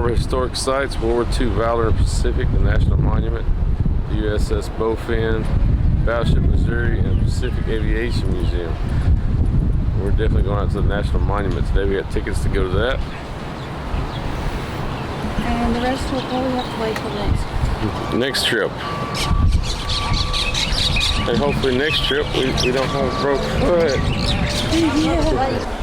More historic sites: World War II Valor and Pacific, the National Monument, the USS Bowfin, Battleship Missouri, and Pacific Aviation Museum. We're definitely going out to the National Monument today. We got tickets to go to that. And the rest will probably have to wait till next trip. And hopefully next trip we don't have a broke foot. Yeah.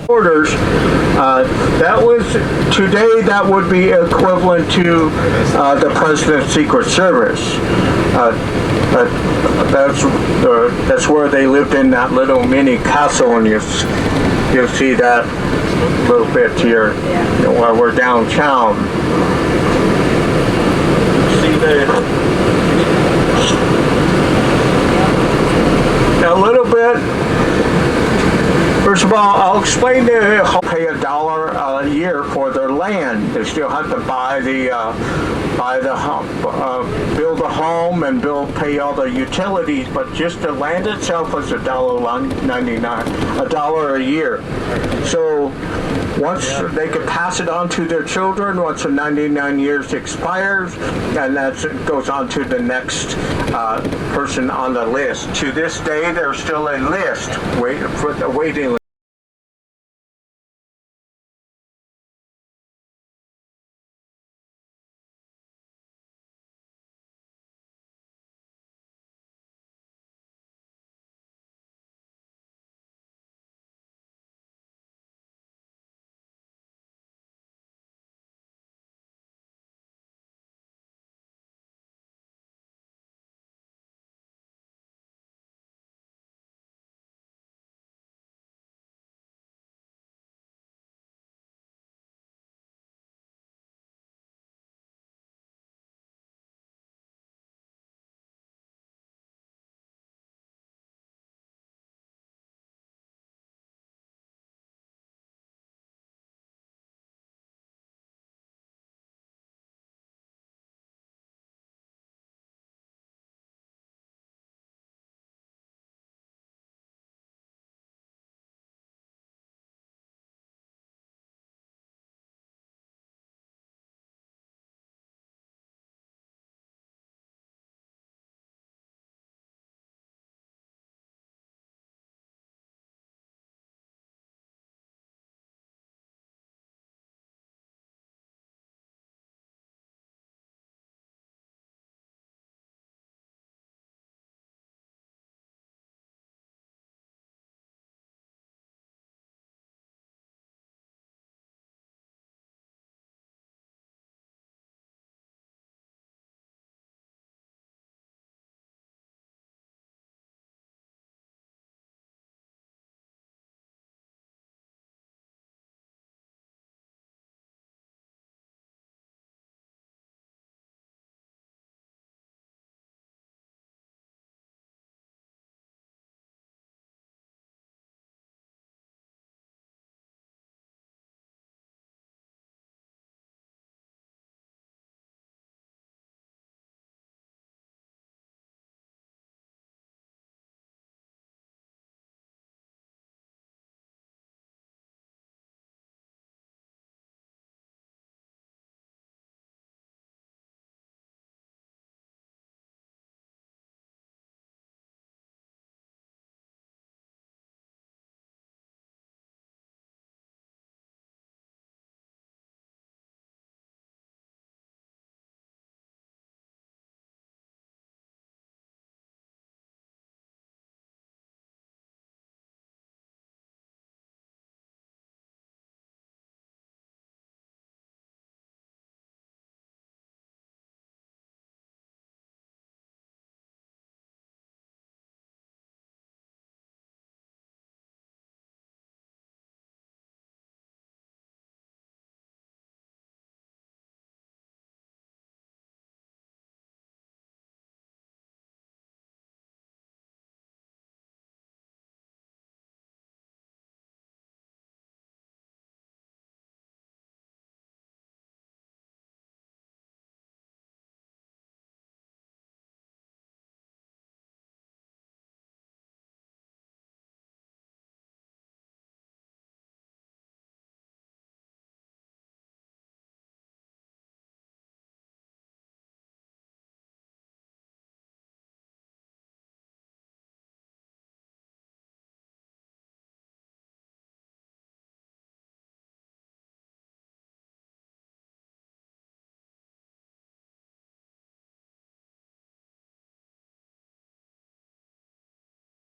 Orders. That was today. That would be equivalent to the President's Secret Service. That's where they lived in that little mini castle, and you'll see that a little bit here while we're downtown. See a little bit. First of all, I'll explain to how they pay $1 a year for their land. They still have to build a a home and pay all the utilities, but just the land itself was $1.99, $1 a year. So once they could pass it on to their children, once the 99 years expires, and that goes on to the next person on the list. To this day, there's still a list for the waiting list.